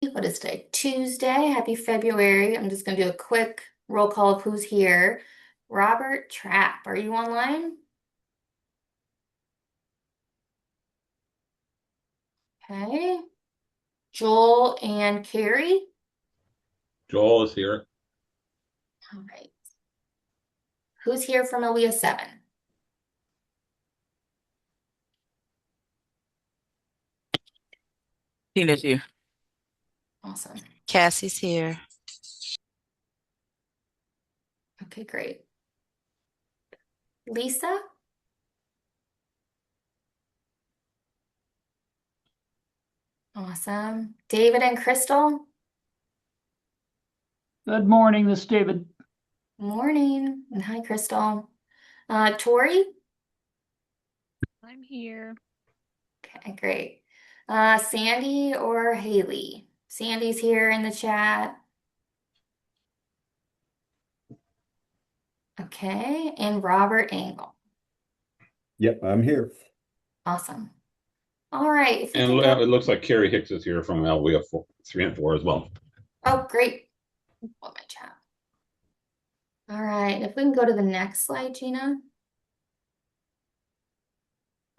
What is today? Tuesday. Happy February. I'm just going to do a quick roll call of who's here. Robert Trapp, are you online? Okay. Joel and Carrie. Joel is here. All right. Who's here from Aaliyah 7? Tina's here. Awesome. Cassie's here. Okay, great. Lisa? Awesome. David and Crystal? Good morning, this is David. Morning. And hi, Crystal. Tori? I'm here. Okay, great. Sandy or Haley? Sandy's here in the chat. Okay, and Robert Engel. Yep, I'm here. Awesome. All right, if we And can go. it looks like Carrie Hicks is here from LWF 3 and 4 as well. Oh, great. Pull my chat. All right, if we can go to the next slide, Gina.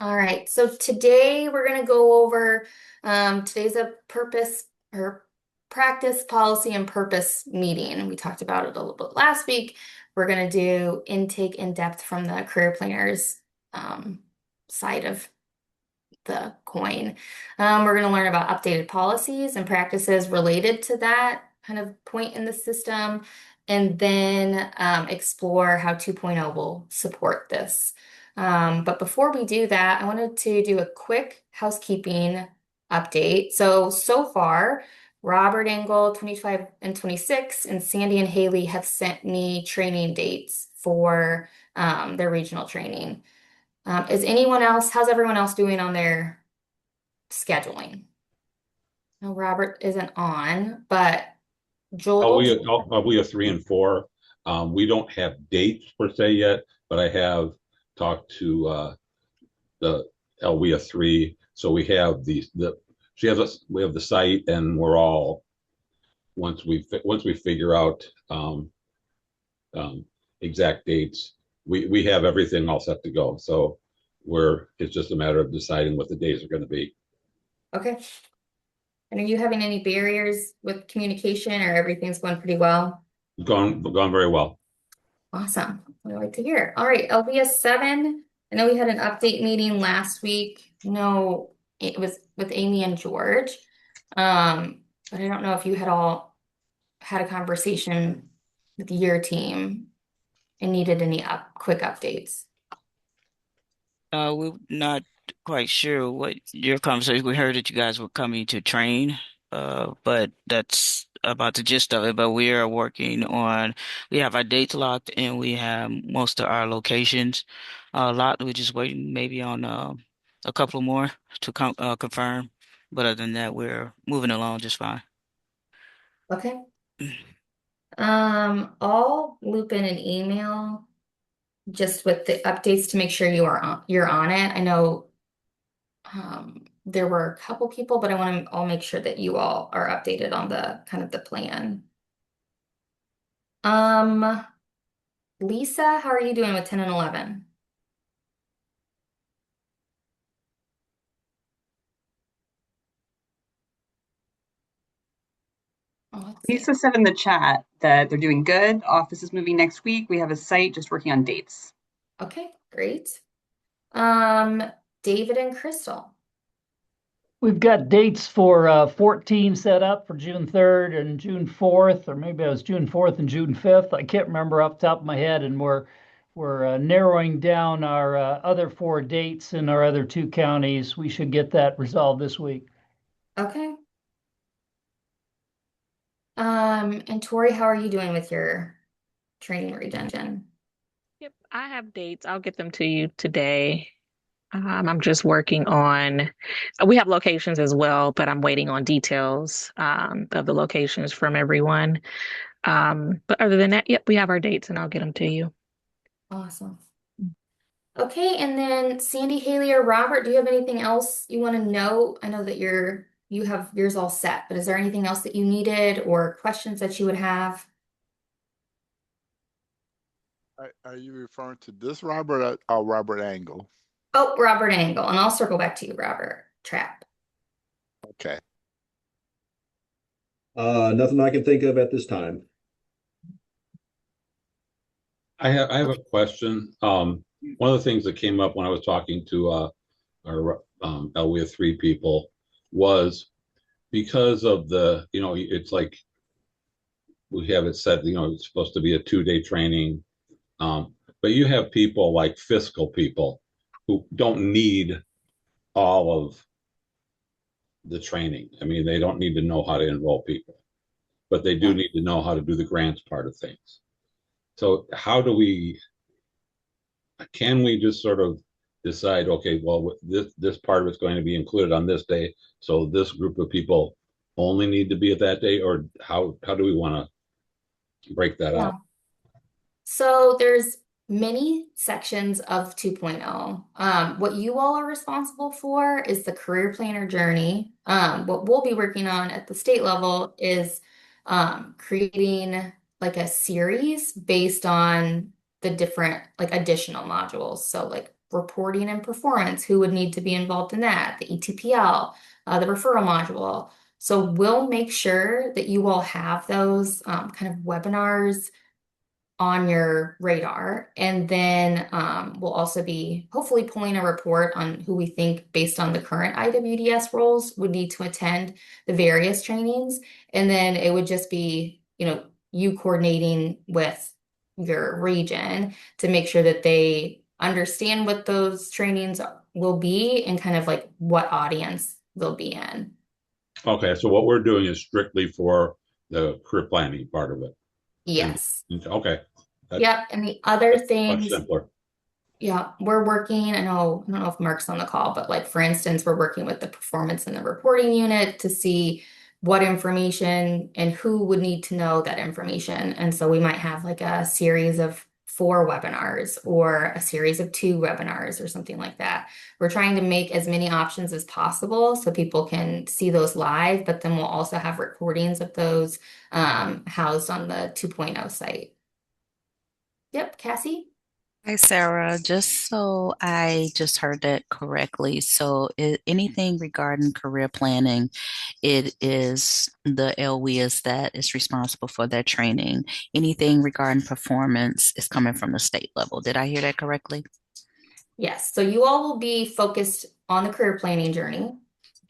All right, so today we're going to go over today's a purpose or practice, policy, and purpose meeting. We talked about it a little bit last week. We're going to do intake in depth from the career planners side of the coin. We're going to learn about updated policies and practices related to that kind of point in the system, and then explore how 2.0 will support this. But before we do that, I wanted to do a quick housekeeping update. So far, Robert Engel, 25 and 26, and Sandy and Haley have sent me training dates for their regional training. How's everyone else doing on their scheduling? No, Robert isn't on, but Joel, We are 3 and 4. We don't have dates per se yet, but I have talked to the LWF 3. So we have we have the site, and we're all once we figure out um, exact dates, we have everything all set to go. So it's just a matter of deciding what the days are going to be. okay. And are you having any barriers with communication or everything's going pretty well? Gone very well. Awesome. I like to hear. All right, LVS 7. I know we had an update meeting last week. No, it was with Amy and George. But I don't know if you had all had a conversation with your team and needed any quick updates. We're not quite sure what your conversation. We heard that you guys were coming to train, but that's about the gist of it. But we are working on, we have our dates locked and we have most of our locations locked. We're just waiting maybe on a couple more to confirm. But other than that, we're moving along just fine. Okay. I'll loop in an email just with the updates to make sure you're on it. I know there were a couple people, but I'll make sure that you all are updated on the kind of the plan. Um, Lisa, how are you doing with 10 and 11? Oh, let's see. Lisa said in the chat that they're doing good. Office is moving next week. We have a site just working on dates. Okay, great. Um, David and Crystal. We've got dates for 14 set up for June 3rd and June 4th, or maybe it was June 4th and June 5th. I can't remember off the top of my head, and we're narrowing down our other 4 dates in our other 2 counties. We should get that resolved this week. Okay. And Tori, how are you doing with your training region? Yep, I have dates. I'll get them to you today. I'm just working on, we have locations as well, but I'm waiting on details of the locations from everyone. But other than that, yep, we have our dates and I'll get them to you. Awesome. Okay, and then Sandy, Haley, or Robert, do you have anything else you want to know? I know that you're you have yours all set, but is there anything else that you needed or questions that you would have? Are you referring to this Robert or Robert Angle? Oh, Robert Angle, and I'll circle back to you, Robert Trap. Okay. Nothing I can think of at this time. I have a question. One of the things that came up when I was talking to our LWIA 3 people was because of the, it's like we have it said, it's supposed to be a 2-day training. But you have people like fiscal people who don't need all of the training. I mean, they don't need to know how to enroll people, but they do need to know how to do the grants part of things. So can we just sort of decide, okay, well, this part of it's going to be included on this day, so this group of people only need to be at that day, or how do we want to break that Yeah. up? So there's many sections of 2.0. What you all are responsible for is the career planner journey. What we'll be working on at the state level is creating like a series based on the different like additional modules. So like reporting and performance, who would need to be involved in that, the ETPL, the referral module. So we'll make sure that you all have those kind of webinars on your radar. And then we'll also be hopefully pulling a report on who we think, based on the current IWDS roles, would need to attend the various trainings. And then it would just be, you coordinating with your region to make sure that they understand what those trainings will be and kind of like what audience they'll be in. Okay, so what we're doing is strictly for the career planning part of it. Yes. Okay. Yep. And the other That's much things, simpler. yeah, we're working. I don't know if Mark's on the call, but like for instance, we're working with the performance and the reporting unit to see what information and who would need to know that information. And so we might have like a series of 4 webinars or a series of 2 webinars or something like that. We're trying to make as many options as possible so people can see those live, but then we'll also have recordings of those housed on the 2.0 site. Yep, Cassie? Hi, Sarah. Just so I just heard that correctly. So, anything regarding career planning, it is the LWIS that is responsible for that training. Anything regarding performance is coming from the state level. Did I hear that correctly? Yes, so you all will be focused on the career planning journey,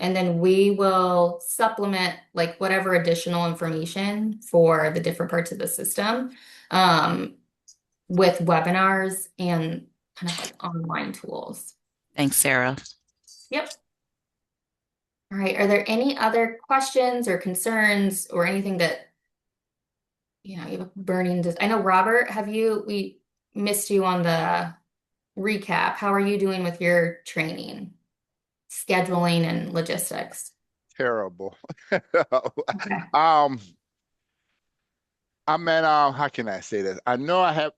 and then we will supplement like whatever additional information for the different parts of the system with webinars and kind of like online tools. Thanks, Sarah. Yep. All right. Are there any other questions or concerns or anything that, you have a burning? I know, Robert, we missed you on the recap. How are you doing with your training, scheduling, and logistics? Terrible. Okay. I mean, how can I say this? I know I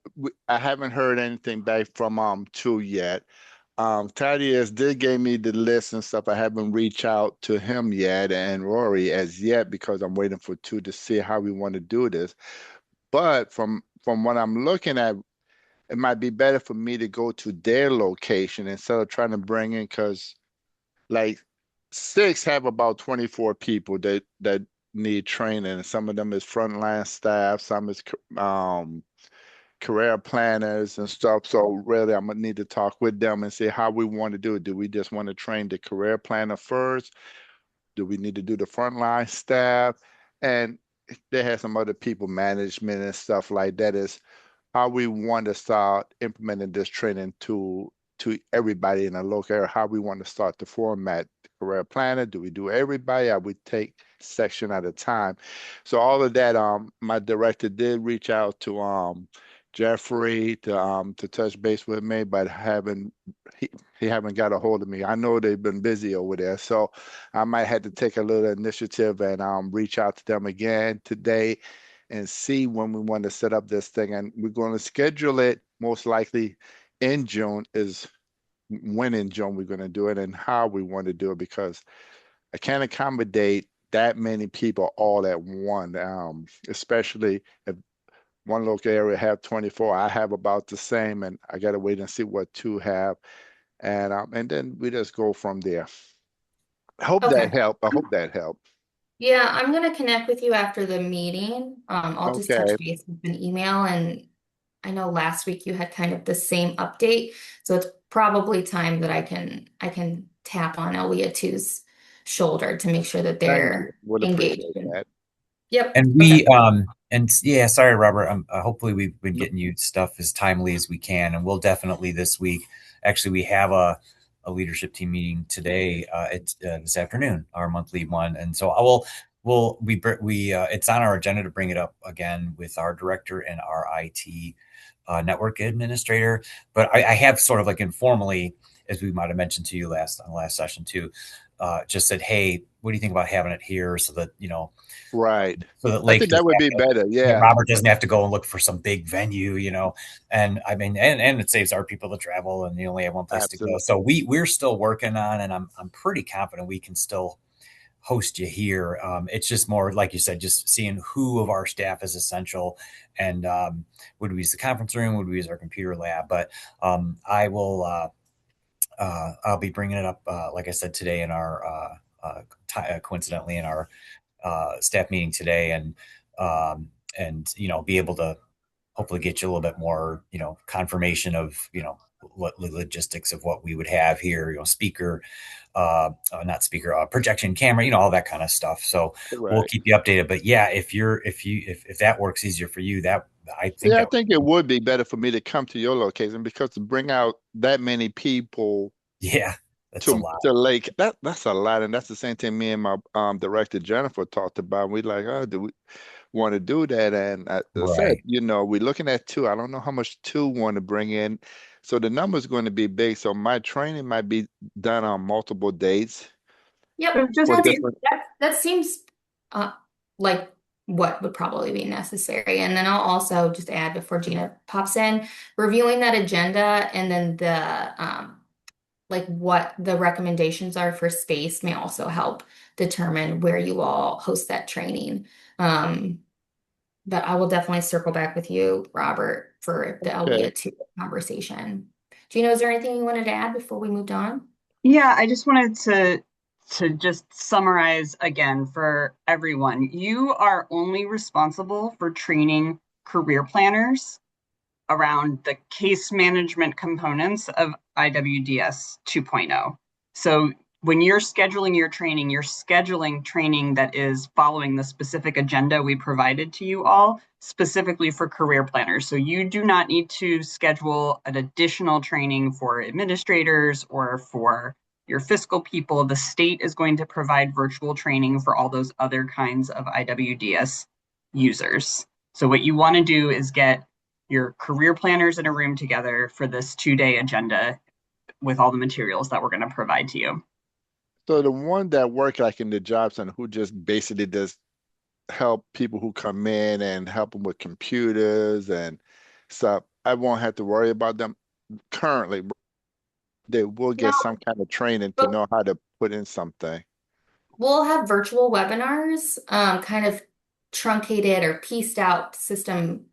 haven't heard anything back from 2 yet. Thaddeus did give me the list and stuff. I haven't reached out to him yet and Rory as yet because I'm waiting for 2 to see how we want to do this. But from what I'm looking at, it might be better for me to go to their location instead of trying to bring in, because like 6 have about 24 people that need training, and some of them is frontline staff, some is career planners and stuff. So really, I'm gonna need to talk with them and see how we want to do it. Do we just want to train the career planner first? Do we need to do the frontline staff? And they have some other people management and stuff like that. Is how we want to start implementing this training to everybody in the local area, how we want to start the format, the career planner. Do we do everybody, or we take section at a time? So all of that, my director did reach out to Jeffrey to touch base with me, but he haven't got a hold of me. I know they've been busy over there, so I might have to take a little initiative and reach out to them again today and see when we want to set up this thing. And we're going to schedule it most likely in June, is when in June we're going to do it and how we want to do it, because I can't accommodate that many people all at one, especially if one local area have 24. I have about the same, and I got to wait and see what two have, and then we just go from there. I hope Okay. that helped. I hope that helped. Yeah, I'm gonna connect with you after the meeting. I'll just Okay, touch base with an email, and I know last week you had kind of the same update, so it's probably time that I can tap on Elia 2's shoulder to make sure that thank you. they're Would engaged. appreciate that. Yep. And Okay. yeah, sorry, Robert. Hopefully we've been getting you stuff as timely as we can, and we'll definitely this week. Actually, we have a leadership team meeting today. It's this afternoon, our monthly one, and so I will. We it's on our agenda to bring it up again with our director and our IT network administrator. But I have sort of like informally, as we might have mentioned to you last on the last session too, just said, hey, what do you think about having it here so that Right. so that I Lake think that doesn't would have be to, better. Yeah, Robert doesn't have to go and look for some big venue, And I mean, and it saves our people to travel, and you only have one place to go. absolutely. So we're still working on, and I'm pretty confident we can still host you here. It's just more like you said, just seeing who of our staff is essential, and would we use the conference room? Would we use our computer lab? But I will. I'll be bringing it up, like I said today in our coincidentally in our staff meeting today, and be able to hopefully get you a little bit more confirmation of what the logistics of what we would have here, speaker, not speaker, projection camera, all that kind of stuff. So we'll Right. keep you updated. But yeah, if that works easier for you, that I think Yeah, I that think it would be better for me to come to your location because to bring out that many people yeah, that's a lot. to Lake, that's a lot, and that's the same thing me and my director Jennifer talked about. We like, oh, do we want to do that? And I said, Right. we're looking at two. I don't know how much two want to bring in, so the number's going to be big. So my training might be done on multiple dates Yep. for That's different. that seems uh like what would probably be necessary. And then I'll also just add before Gina pops in, reviewing that agenda and then the like what the recommendations are for space may also help determine where you all host that training. Um, but I will definitely circle back with you, Robert, for the Okay. LWIA 2 conversation. Gina, is there anything you wanted to add before we moved on? Yeah, I just wanted to just summarize again for everyone. You are only responsible for training career planners around the case management components of IWDS 2.0. So when you're scheduling your training, you're scheduling training that is following the specific agenda we provided to you all, specifically for career planners. So you do not need to schedule an additional training for administrators or for your fiscal people. The state is going to provide virtual training for all those other kinds of IWDS users. So what you want to do is get your career planners in a room together for this 2-day agenda with all the materials that we're going to provide to you. So the one that work like in the job center who just basically does help people who come in and help them with computers and stuff, I won't have to worry about them currently. They will No, get some kind of training to but know how to put in something. we'll have virtual webinars, kind of truncated or pieced out system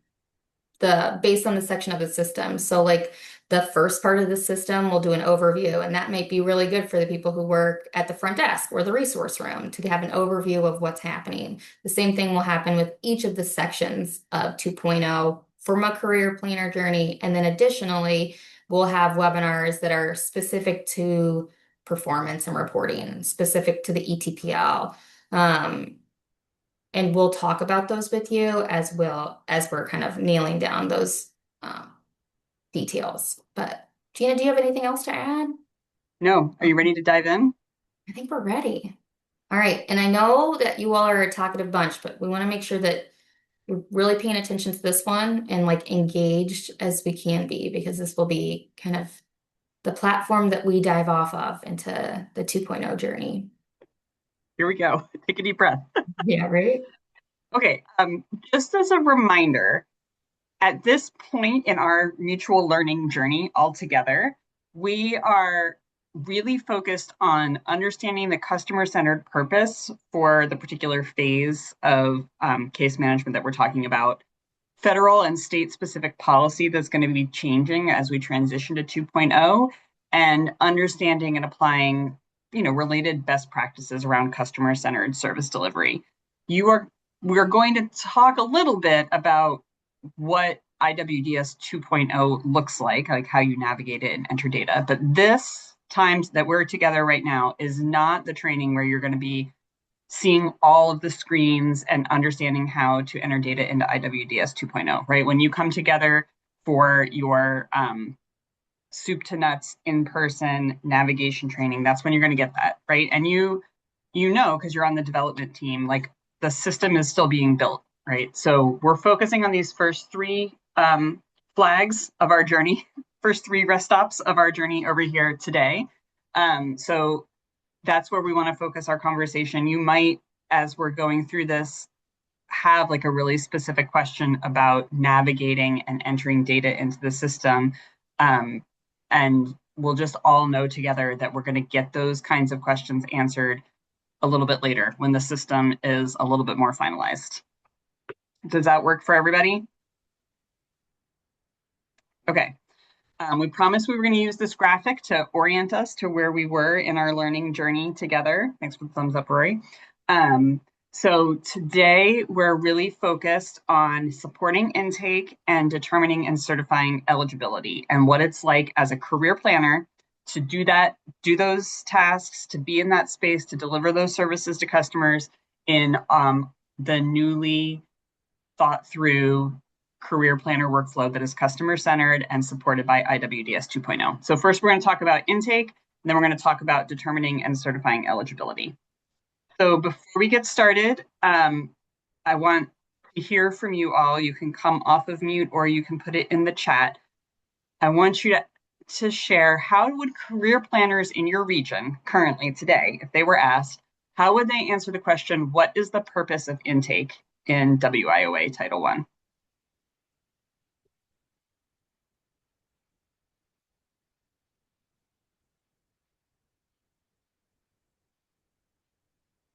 based on the section of the system. So like the first part of the system, we'll do an overview, and that might be really good for the people who work at the front desk or the resource room to have an overview of what's happening. The same thing will happen with each of the sections of 2.0 from a career planner journey. And then additionally, we'll have webinars that are specific to performance and reporting, specific to the ETPL. And we'll talk about those with you as well as we're kind of nailing down those details. But Gina, do you have anything else to add? No, are you ready to dive in? I think we're ready. All right. And I know that you all are a talkative bunch, but we want to make sure that we're really paying attention to this one and like engaged as we can be, because this will be kind of the platform that we dive off of into the 2.0 journey. Here we go. Take a deep breath. Yeah, right? Okay, just as a reminder, at this point in our mutual learning journey altogether, we are really focused on understanding the customer-centered purpose for the particular phase of case management that we're talking about, federal and state-specific policy that's going to be changing as we transition to 2.0, and understanding and applying, related best practices around customer-centered service delivery. We're going to talk a little bit about what IWDS 2.0 looks like how you navigate it and enter data. But this time that we're together right now is not the training where you're going to be seeing all of the screens and understanding how to enter data into IWDS 2.0, right? When you come together for your soup to nuts in-person navigation training, that's when you're going to get that, right? And you know, because you're on the development team, like the system is still being built, right? So we're focusing on these first three flags of our journey, first three rest stops of our journey over here today. So that's where we want to focus our conversation. You might, as we're going through this, have like a really specific question about navigating and entering data into the system. And we'll just all know together that we're going to get those kinds of questions answered a little bit later when the system is a little bit more finalized. Does that work for everybody? Okay. We promised we were going to use this graphic to orient us to where we were in our learning journey together. Thanks for the thumbs up, Rory. So today we're really focused on supporting intake and determining and certifying eligibility and what it's like as a career planner to do that, do those tasks, to be in that space, to deliver those services to customers in the newly thought through career planner workflow that is customer-centered and supported by IWDS 2.0. So first we're going to talk about intake, and then we're going to talk about determining and certifying eligibility. So before we get started, I want to hear from you all. You can come off of mute or you can put it in the chat. I want you to share, how would career planners in your region currently today, if they were asked, how would they answer the question, what is the purpose of intake in WIOA Title I?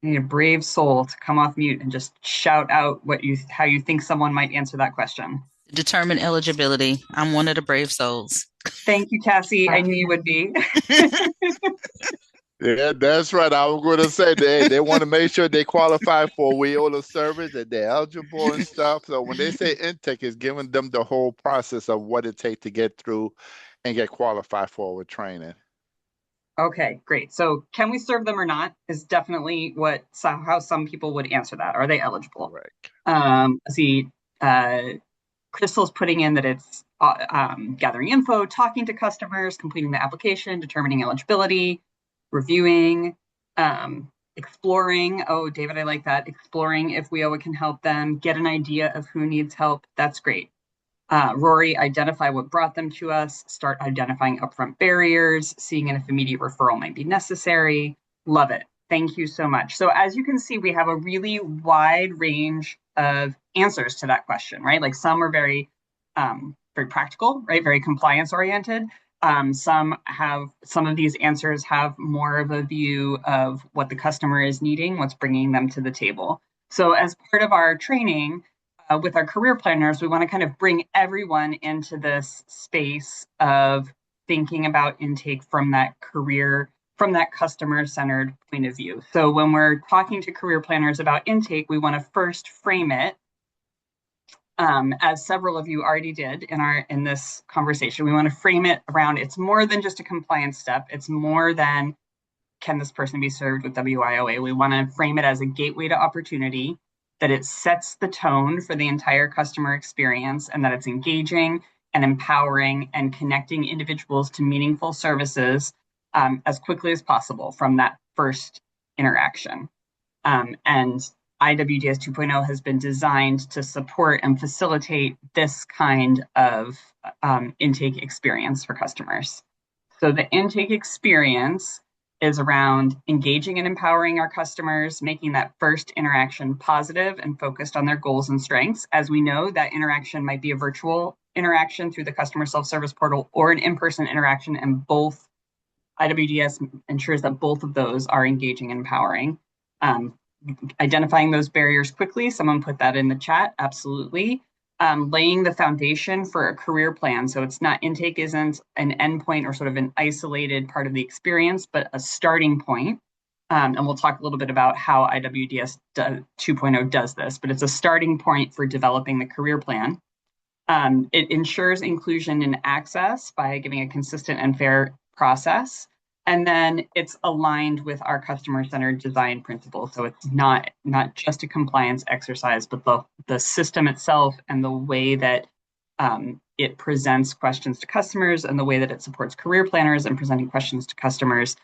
You need a brave soul to come off mute and just shout out how you think someone might answer that question. Determine eligibility. I'm one of the brave souls. Thank you, Cassie. I knew you would be. Yeah, that's right. I was going to say they want to make sure they qualify for WIOA service, that they're eligible and stuff. So when they say intake, it's giving them the whole process of what it takes to get through and get qualified for with training. Okay, great. So can we serve them or not is definitely how some people would answer that. Are they eligible? Right. See, Crystal's putting in that it's gathering info, talking to customers, completing the application, determining eligibility, reviewing, exploring. Oh, David, I like that. Exploring if WIOA can help them, get an idea of who needs help. That's great. Rory, identify what brought them to us, start identifying upfront barriers, seeing if immediate referral might be necessary. Love it. Thank you so much. So as you can see, we have a really wide range of answers to that question, right? Like some are very practical, right? Very compliance oriented. Some of these answers have more of a view of what the customer is needing, what's bringing them to the table. So as part of our training, with our career planners, we want to kind of bring everyone into this space of thinking about intake from that customer-centered point of view. So when we're talking to career planners about intake, we want to first frame it, as several of you already did in this conversation. We want to frame it around, it's more than just a compliance step. It's more than, can this person be served with WIOA? We want to frame it as a gateway to opportunity, that it sets the tone for the entire customer experience, and that it's engaging and empowering and connecting individuals to meaningful services as quickly as possible from that first interaction. And IWDS 2.0 has been designed to support and facilitate this kind of intake experience for customers. So the intake experience is around engaging and empowering our customers, making that first interaction positive and focused on their goals and strengths. As we know, that interaction might be a virtual interaction through the customer self-service portal or an in-person interaction, and both IWDS ensures that both of those are engaging and empowering. Identifying those barriers quickly, someone put that in the chat, absolutely. Laying the foundation for a career plan. So it's not, intake isn't an endpoint or sort of an isolated part of the experience, but a starting point. And we'll talk a little bit about how IWDS 2.0 does this, but it's a starting point for developing the career plan. It ensures inclusion and access by giving a consistent and fair process. And then it's aligned with our customer-centered design principles. So it's not just a compliance exercise, but the system itself and the way that it presents questions to customers and the way that it supports career planners and presenting questions to customers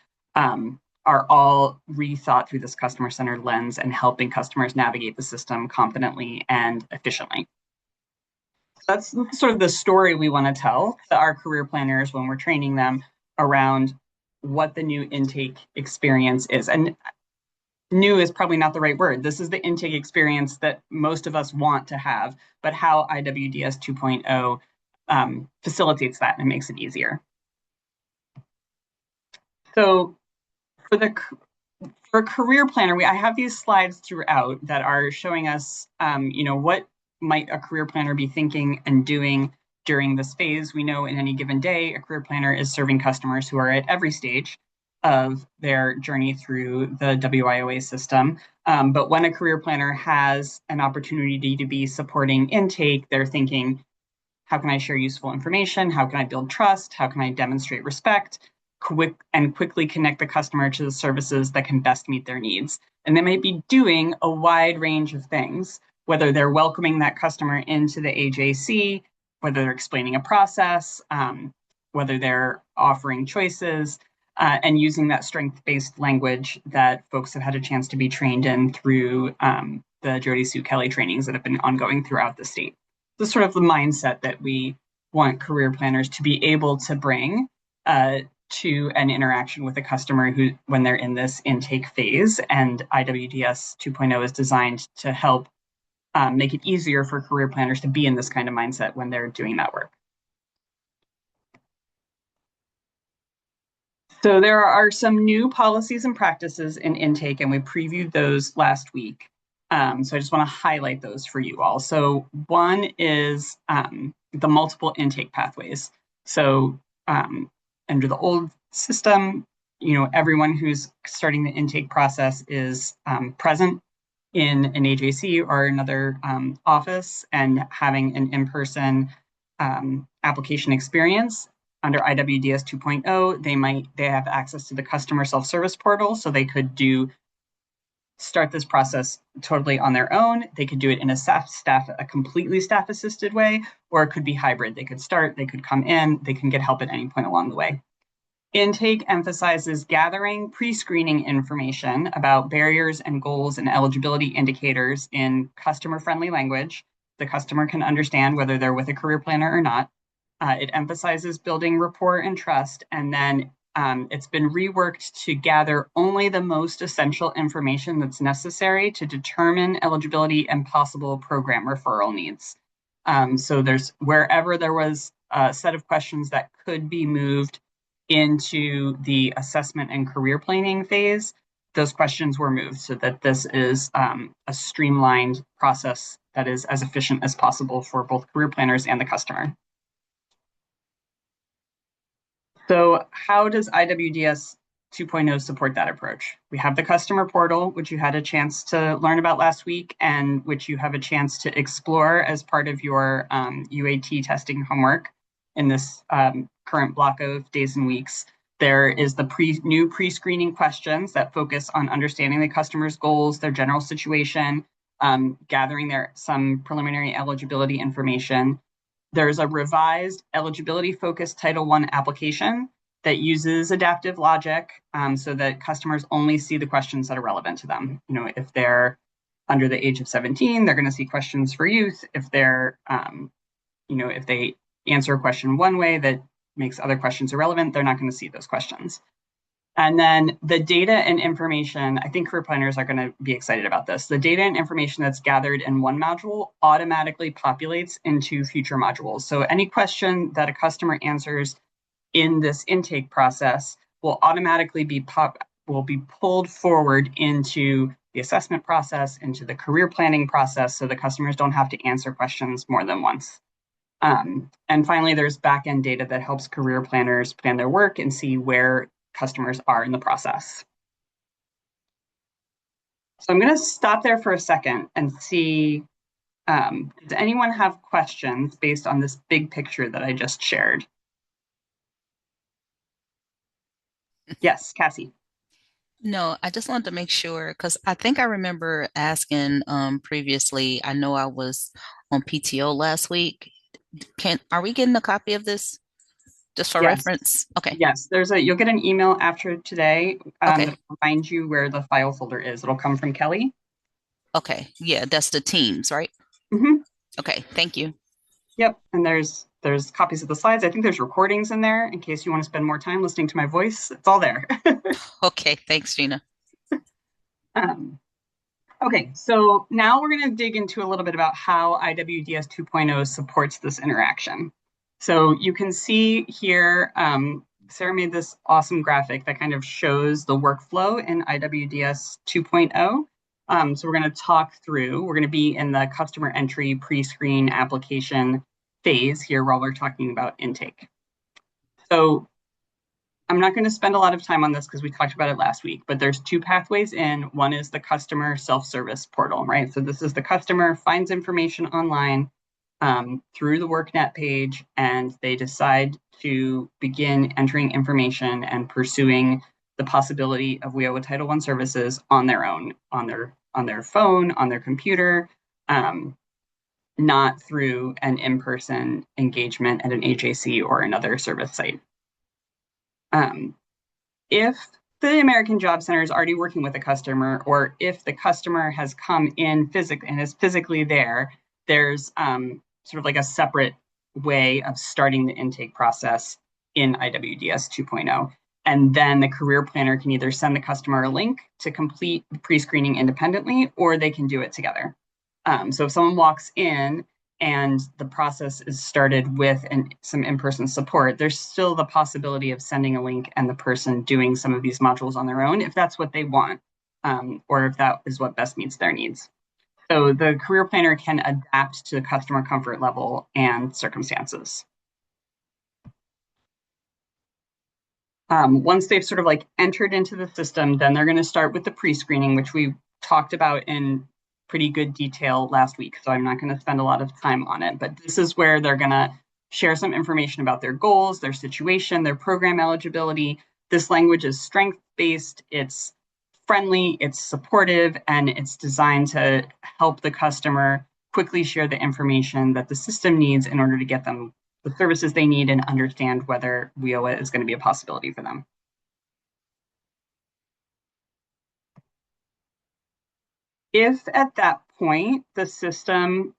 are all rethought through this customer-centered lens and helping customers navigate the system confidently and efficiently. That's sort of the story we want to tell to our career planners when we're training them around what the new intake experience is. And new is probably not the right word. This is the intake experience that most of us want to have, but how IWDS 2.0 facilitates that and makes it easier. So for a career planner, I have these slides throughout that are showing us, what might a career planner be thinking and doing during this phase. We know in any given day, a career planner is serving customers who are at every stage of their journey through the WIOA system. But when a career planner has an opportunity to be supporting intake, they're thinking, how can I share useful information? How can I build trust? How can I demonstrate respect? Quickly connect the customer to the services that can best meet their needs. And they might be doing a wide range of things, whether they're welcoming that customer into the AJC, whether they're explaining a process, whether they're offering choices, and using that strength-based language that folks have had a chance to be trained in through the Jody Sue Kelly trainings that have been ongoing throughout the state. This is sort of the mindset that we want career planners to be able to bring to an interaction with a customer when they're in this intake phase. And IWDS 2.0 is designed to help make it easier for career planners to be in this kind of mindset when they're doing that work. So there are some new policies and practices in intake, and we previewed those last week. So I just want to highlight those for you all. So one is the multiple intake pathways. So under the old system, everyone who's starting the intake process is present in an AJC or another office and having an in-person application experience. Under IWDS 2.0, they have access to the customer self-service portal, so they could start this process totally on their own. They could do it in a completely staff-assisted way, or it could be hybrid. They could start, they could come in, they can get help at any point along the way. Intake emphasizes gathering pre-screening information about barriers and goals and eligibility indicators in customer-friendly language. The customer can understand whether they're with a career planner or not. It emphasizes building rapport and trust, and then it's been reworked to gather only the most essential information that's necessary to determine eligibility and possible program referral needs. So wherever there was a set of questions that could be moved into the assessment and career planning phase, those questions were moved so that this is a streamlined process that is as efficient as possible for both career planners and the customer. So how does IWDS 2.0 support that approach? We have the customer portal, which you had a chance to learn about last week and which you have a chance to explore as part of your UAT testing homework in this current block of days and weeks. There is the new pre-screening questions that focus on understanding the customer's goals, their general situation, gathering some preliminary eligibility information. There's a revised eligibility-focused Title I application that uses adaptive logic so that customers only see the questions that are relevant to them. If they're under the age of 17, they're going to see questions for youth. If they're, if they answer a question one way that makes other questions irrelevant, they're not going to see those questions. And then the data and information, I think career planners are going to be excited about this. The data and information that's gathered in one module automatically populates into future modules. So any question that a customer answers in this intake process will automatically be pulled forward into the assessment process, into the career planning process, so the customers don't have to answer questions more than once. And finally, there's back-end data that helps career planners plan their work and see where customers are in the process. So I'm going to stop there for a second and see, does anyone have questions based on this big picture that I just shared? Yes, Cassie. No, I just wanted to make sure because I think I remember asking previously. I know I was on PTO last week. Are we getting a copy of this just for Yes. reference? Okay. Yes, you'll get an email after today Okay. that reminds you where the file folder is. It'll come from Kelly. Okay. Yeah, that's the Teams, right? Mm-hmm. Okay. Thank you. Yep, and there's copies of the slides. I think there's recordings in there in case you want to spend more time listening to my voice. It's all there. Okay. Thanks, Gina. Okay, so now we're going to dig into a little bit about how IWDS 2.0 supports this interaction. So you can see here, Sarah made this awesome graphic that kind of shows the workflow in IWDS 2.0. So we're going to talk through, we're going to be in the customer entry pre-screen application phase here while we're talking about intake. So I'm not going to spend a lot of time on this because we talked about it last week, but there's two pathways in. One is the customer self-service portal, right? So this is the customer finds information online through the workNet page, and they decide to begin entering information and pursuing the possibility of WIOA Title I services on their own, on their phone, on their computer, not through an in-person engagement at an AJC or another service site. If the American Job Center is already working with a customer, or if the customer has come in physically and is physically there, there's sort of like a separate way of starting the intake process in IWDS 2.0. And then the career planner can either send the customer a link to complete pre-screening independently, or they can do it together. So if someone walks in and the process is started with some in-person support, there's still the possibility of sending a link and the person doing some of these modules on their own if that's what they want, or if that is what best meets their needs. So the career planner can adapt to the customer comfort level and circumstances. Once they've sort of like entered into the system, then they're going to start with the pre-screening, which we talked about in pretty good detail last week, so I'm not going to spend a lot of time on it, but this is where they're going to share some information about their goals, their situation, their program eligibility. This language is strength-based, it's friendly, it's supportive, and it's designed to help the customer quickly share the information that the system needs in order to get them the services they need and understand whether WIOA is going to be a possibility for them. If at that point the system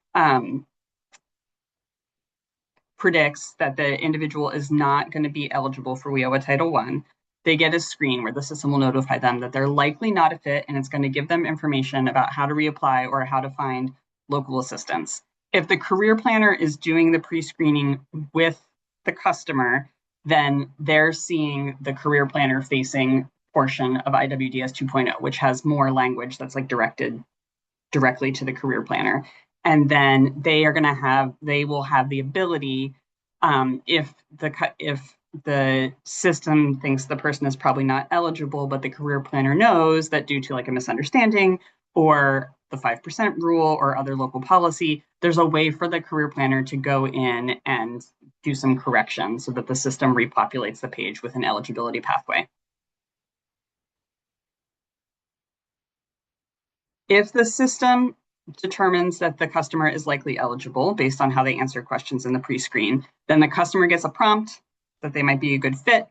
predicts that the individual is not going to be eligible for WIOA Title I, they get a screen where the system will notify them that they're likely not a fit, and it's going to give them information about how to reapply or how to find local assistance. If the career planner is doing the pre-screening with the customer, then they're seeing the career planner facing portion of IWDS 2.0, which has more language that's like directed directly to the career planner. And then they will have the ability, if the system thinks the person is probably not eligible, but the career planner knows that due to like a misunderstanding or the 5% rule or other local policy, there's a way for the career planner to go in and do some corrections so that the system repopulates the page with an eligibility pathway. If the system determines that the customer is likely eligible based on how they answer questions in the pre-screen, then the customer gets a prompt that they might be a good fit.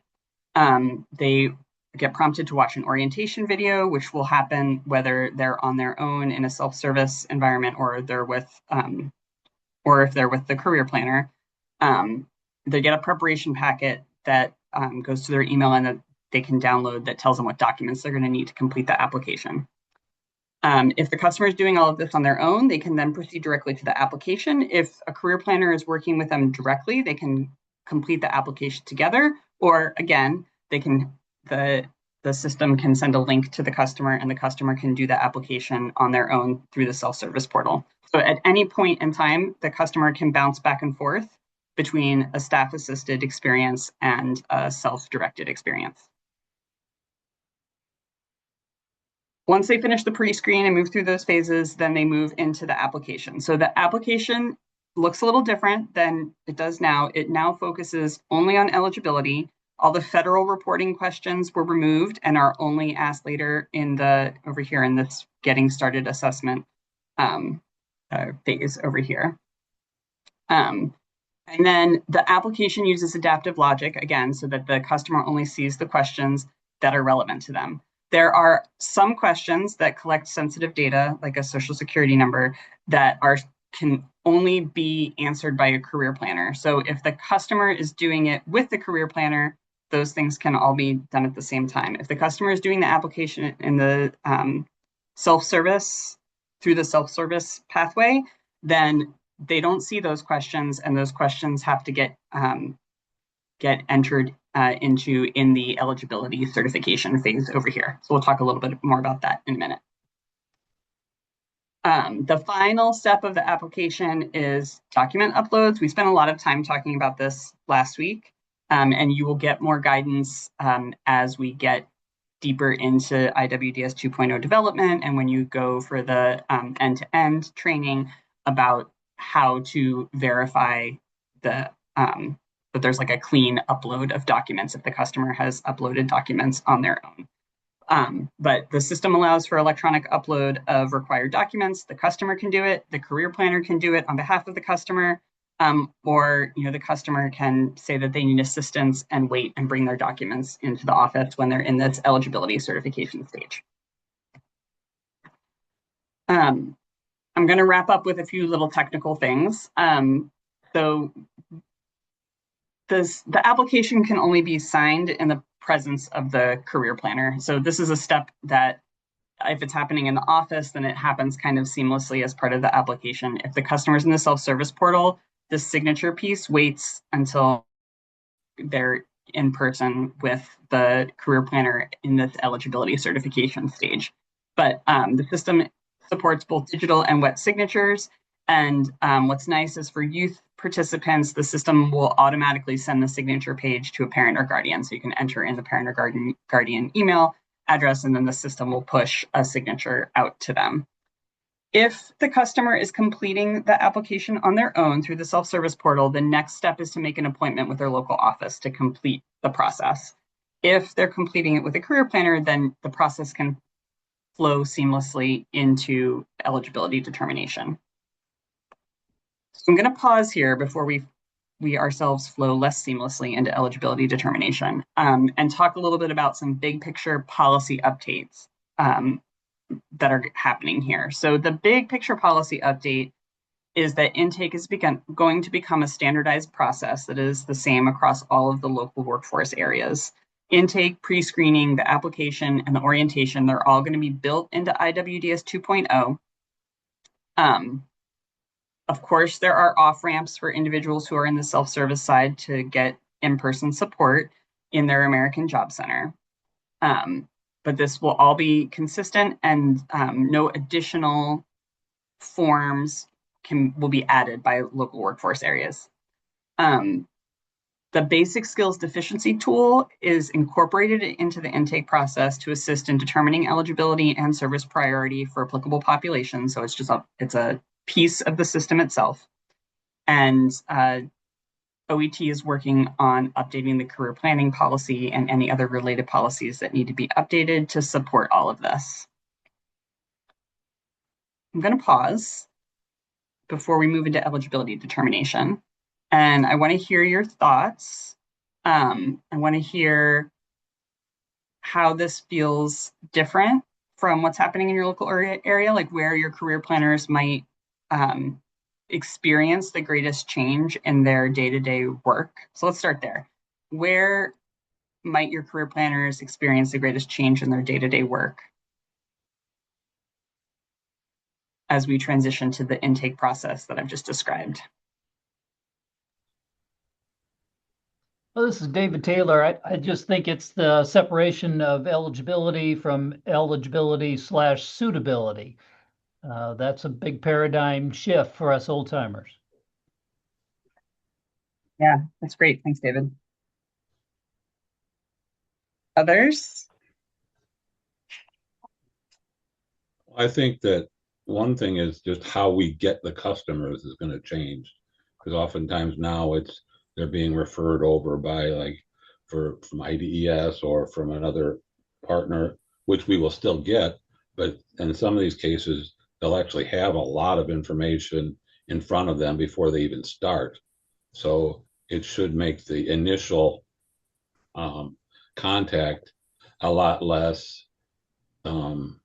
They get prompted to watch an orientation video, which will happen whether they're on their own in a self-service environment or they're with, or if they're with the career planner. They get a preparation packet that goes to their email and that they can download that tells them what documents they're going to need to complete the application. If the customer is doing all of this on their own, they can then proceed directly to the application. If a career planner is working with them directly, they can complete the application together, or again, they can the system can send a link to the customer, and the customer can do the application on their own through the self-service portal. So at any point in time, the customer can bounce back and forth between a staff-assisted experience and a self-directed experience. Once they finish the pre-screen and move through those phases, then they move into the application. So the application looks a little different than it does now. It now focuses only on eligibility. All the federal reporting questions were removed and are only asked later in over here in this getting started assessment phase over here. And then the application uses adaptive logic, again, so that the customer only sees the questions that are relevant to them. There are some questions that collect sensitive data, like a social security number, that can only be answered by a career planner. So if the customer is doing it with the career planner, those things can all be done at the same time. If the customer is doing the application in the self-service, through the self-service pathway, then they don't see those questions, and those questions have to get entered in the eligibility certification phase over here. So we'll talk a little bit more about that in a minute. The final step of the application is document uploads. We spent a lot of time talking about this last week, and you will get more guidance as we get deeper into IWDS 2.0 development, and when you go for the end-to-end training about how to verify that there's like a clean upload of documents if the customer has uploaded documents on their own. But the system allows for electronic upload of required documents. The customer can do it. The career planner can do it on behalf of the customer, or the customer can say that they need assistance and wait and bring their documents into the office when they're in this eligibility certification stage. I'm going to wrap up with a few little technical things. So the application can only be signed in the presence of the career planner. So this is a step that if it's happening in the office, then it happens kind of seamlessly as part of the application. If the customer's in the self-service portal, the signature piece waits until they're in person with the career planner in this eligibility certification stage. But the system supports both digital and wet signatures. And what's nice is for youth participants, the system will automatically send the signature page to a parent or guardian. So you can enter in the parent or guardian email address, and then the system will push a signature out to them. If the customer is completing the application on their own through the self-service portal, the next step is to make an appointment with their local office to complete the process. If they're completing it with a career planner, then the process can flow seamlessly into eligibility determination. So I'm going to pause here before we ourselves flow less seamlessly into eligibility determination, and talk a little bit about some big picture policy updates that are happening here. So the big picture policy update is that intake is going to become a standardized process that is the same across all of the local workforce areas. Intake, pre-screening, the application, and the orientation, they're all going to be built into IWDS 2.0. Of course, there are off-ramps for individuals who are in the self-service side to get in-person support in their American Job Center. But this will all be consistent, and no additional forms will be added by local workforce areas. The basic skills deficiency tool is incorporated into the intake process to assist in determining eligibility and service priority for applicable populations. So it's a piece of the system itself. And OET is working on updating the career planning policy and any other related policies that need to be updated to support all of this. I'm going to pause before we move into eligibility determination. And I want to hear your thoughts. I want to hear how this feels different from what's happening in your local area, like where your career planners might experience the greatest change in their day-to-day work. So let's start there. Where might your career planners experience the greatest change in their day-to-day work as we transition to the intake process that I've just described? Well, this is David Taylor. I just think it's the separation of eligibility from eligibility/suitability. That's a big paradigm shift for us old timers. Yeah, that's great. Thanks, David. Others? I think that one thing is just how we get the customers is going to change, because oftentimes now they're being referred over by like from IDES or from another partner, which we will still get, but in some of these cases they'll actually have a lot of information in front of them before they even start. So it should make the initial contact a lot less um,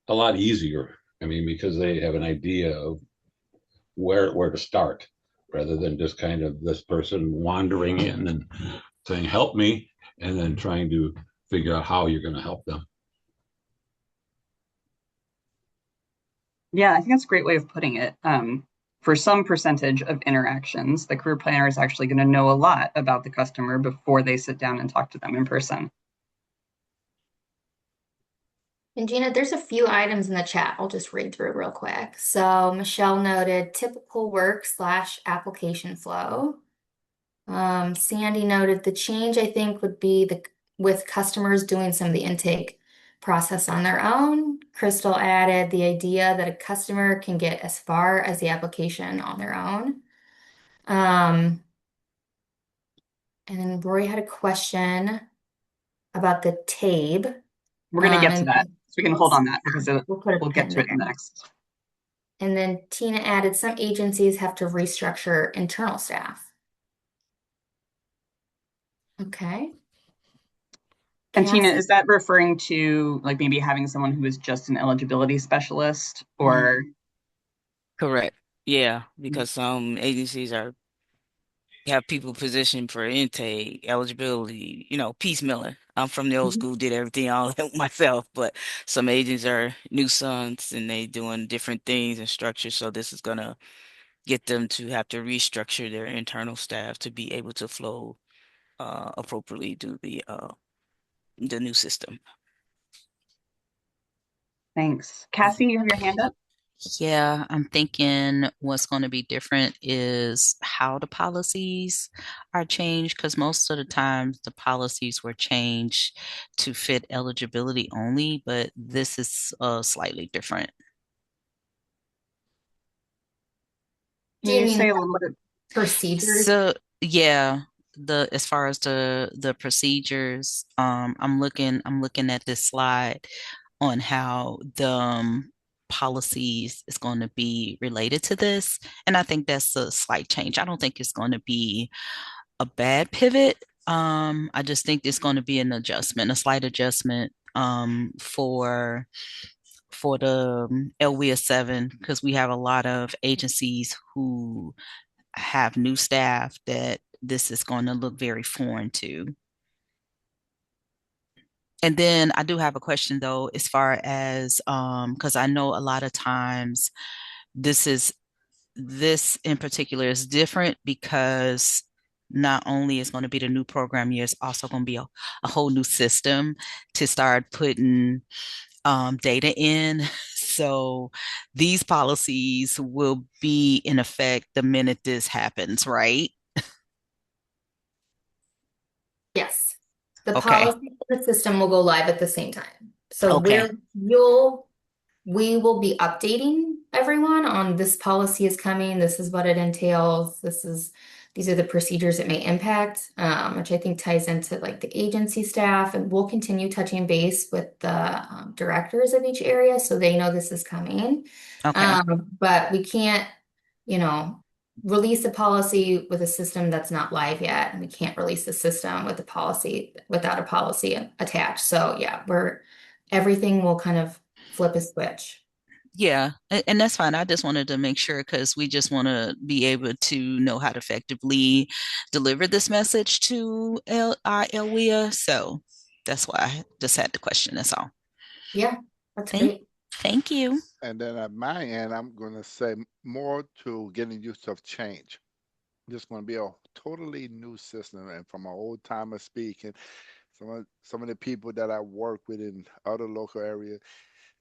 a lot easier. I mean, because they have an idea of where to start, rather than just kind of this person wandering in and saying, "Help me," and then trying to figure out how you're going to help them. Yeah, I think that's a great way of putting it. For some percentage of interactions, the career planner is actually going to know a lot about the customer before they sit down and talk to them in person. And Gina, there's a few items in the chat I'll just read through real quick. So Michelle noted typical work/application flow. Sandy noted the change I think would be with customers doing some of the intake process on their own. Crystal added the idea that a customer can get as far as the application on their own. And then Rory had a question about the TABE. We're going to get to And that, so we can hold on that because we'll put a we'll get pin to it there. next. And then Tina added some agencies have to restructure internal staff. Okay. And Tina, Cassie? is that referring to like maybe having someone who is just an eligibility specialist or? Correct. Yeah, because some agencies have people positioned for intake, eligibility, piecemealing. I'm from the old school, did everything all myself, but some agents are new sons and they doing different things and structures. So this is gonna get them to have to restructure their internal staff to be able to flow appropriately to the new system. Thanks. Cassie, you have your hand up? Yeah, I'm thinking what's going to be different is how the policies are changed because most of the times the policies were changed to fit eligibility only, but this is slightly different. Do Can you you say mean a little bit? procedures? So yeah, the as far as the procedures, I'm looking at this slide on how the policies is going to be related to this. And I think that's a slight change. I don't think it's going to be a bad pivot. I just think it's going to be an adjustment, a slight adjustment for the LWIA 7 because we have a lot of agencies who have new staff that this is going to look very foreign to. And then I do have a question though, as far as because I know a lot of times this in particular is different because not only is going to be the new program year, it's also going to be a whole new system to start putting data in. So these policies will be in effect the minute this happens, right? Yes. The Okay. policy for the system will go live at the same time. So Okay. we will be updating everyone on this policy is coming, this is what it entails, these are the procedures it may impact, which I think ties into like the agency staff, and we'll continue touching base with the directors of each area so they know this is coming. Okay. But we can't, you know, release a policy with a system that's not live yet, and we can't release the system with a policy without a policy attached. So yeah, everything will kind of flip a switch. Yeah, and that's fine. I just wanted to make sure because we just want to be able to know how to effectively deliver this message to our LWIA. So that's why I just had the question. That's all. Yeah, that's Thank, great. thank you. And then at my end, I'm going to say more to getting used to change. This is going to be a totally new system. And from an old timer speaking, some of the people that I work with in other local areas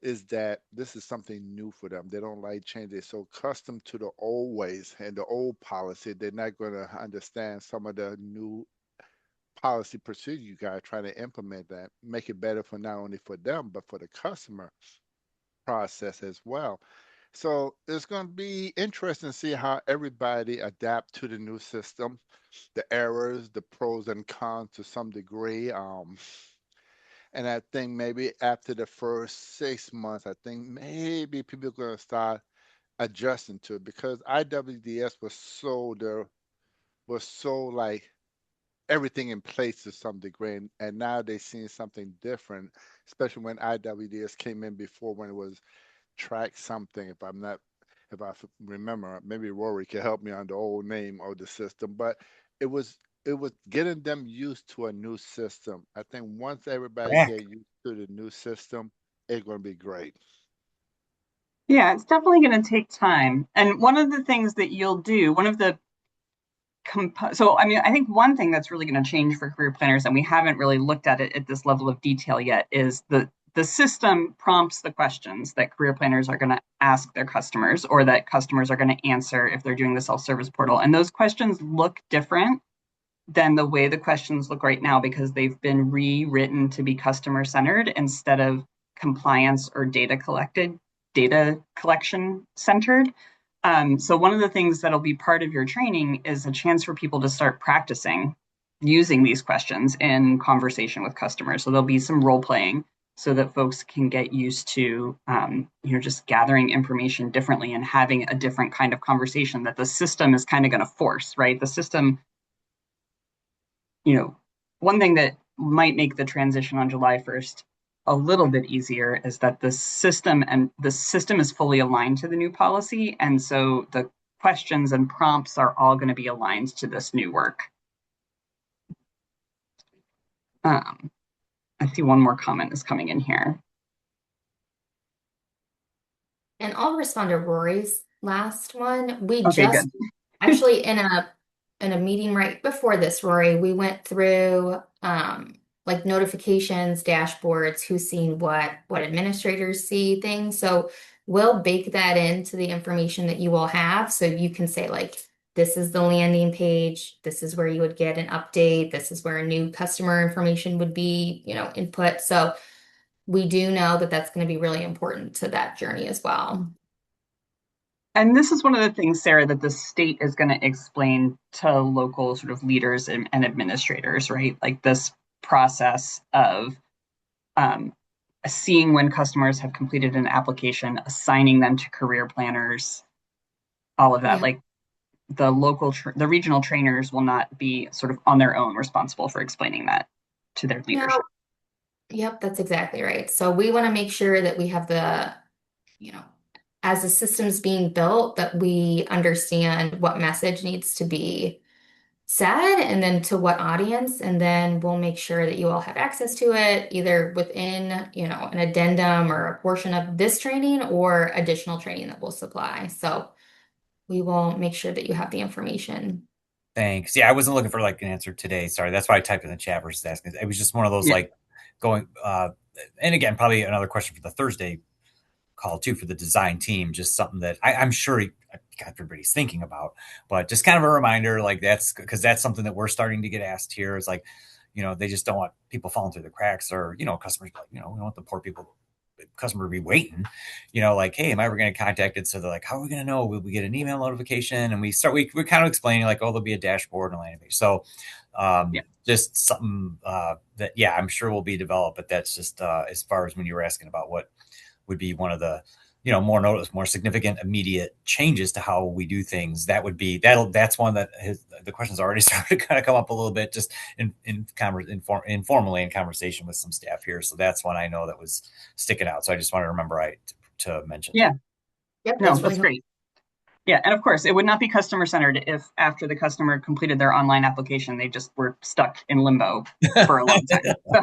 is that this is something new for them. They don't like change. They're so accustomed to the old ways and the old policy, they're not going to understand some of the new policy procedure you guys trying to implement that make it better for not only for them but for the customer process as well. So it's going to be interesting to see how everybody adapt to the new system, the errors, the pros and cons to some degree. And I think maybe after the first 6 months, I think maybe people are going to start adjusting to it because IWDS was so like everything in place to some degree, and now they're seeing something different, especially when IWDS came in before when it was track something. If I remember, maybe Rory can help me on the old name of the system, but it was it was getting them used to a new system. I think once everybody get Correct. used to the new system, it's going to be great. Yeah, it's definitely going to take time. And one of the things that you'll do, one of the so I mean, I think one thing that's really going to change for career planners, and we haven't really looked at it at this level of detail yet, is the system prompts the questions that career planners are going to ask their customers or that customers are going to answer if they're doing the self-service portal. And those questions look different than the way the questions look right now because they've been rewritten to be customer centered instead of compliance or data collection centered. So one of the things that'll be part of your training is a chance for people to start practicing using these questions in conversation with customers. So there'll be some role playing so that folks can get used to just gathering information differently and having a different kind of conversation that the system is kind of going to force, right? The system, one thing that might make the transition on July 1st a little bit easier is that the system is fully aligned to the new policy. And so the questions and prompts are all going to be aligned to this new work. I see one more comment is coming in here. And I'll respond to Rory's last one. We Okay, just good. actually in a meeting right before this, Rory, we went through like notifications, dashboards, who's seen what administrators see things. So we'll bake that into the information that you all have. So you can say like, this is the landing page, this is where you would get an update, this is where a new customer information would be, input. So we do know that that's going to be really important to that journey as well. And this is one of the things, Sarah, that the state is going to explain to local sort of leaders and administrators, right? Like this process of seeing when customers have completed an application, assigning them to career planners, all of that. Yeah. Like the regional trainers will not be sort of on their own responsible for explaining that to their leadership. Yep, that's exactly right. So we want to make sure that we have as the system's being built, that we understand what message needs to be said and then to what audience. And then we'll make sure that you all have access to it either within, an addendum or a portion of this training or additional training that we'll supply. So we will make sure that you have the information. Thanks. Yeah, I wasn't looking for like an answer today. Sorry. That's why I typed in the chat versus asking. It was just one of those like going, and again, probably another question for the Thursday call too for the design team, just something that I'm sure everybody's thinking about, but just kind of a reminder, like that's because that's something that we're starting to get asked here is like, they just don't want people falling through the cracks or, customers like, we don't want the poor customer to be waiting, like, hey, am I ever going to get contacted? So they're like, how are we going to know? Will we get an email notification? And we're kind of explaining like, oh, there'll be a dashboard and a landing page. So just something that, I'm sure will be developed, but that's just as far as when you were asking about what would be one of the, more significant immediate changes to how we do things. That's one that the questions already started to kind of come up a little bit just informally in conversation with some staff here. So that's one I know that was sticking out. So I just want to remember to mention. Yeah. Yep, no, that's great. Yeah. And of course, it would not be customer centered if after the customer completed their online application, they just were stuck in limbo for a long time. So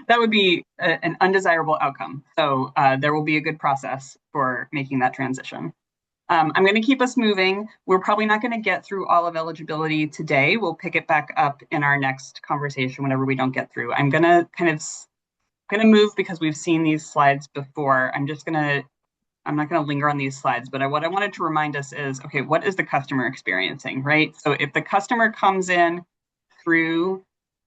that would be an undesirable outcome. So there will be a good process for making that transition. I'm going to keep us moving. We're probably not going to get through all of eligibility today. We'll pick it back up in our next conversation whenever we don't get through. I'm going to move because we've seen these slides before. I'm not going to linger on these slides, but what I wanted to remind us is, okay, what is the customer experiencing, right? So if the customer comes in through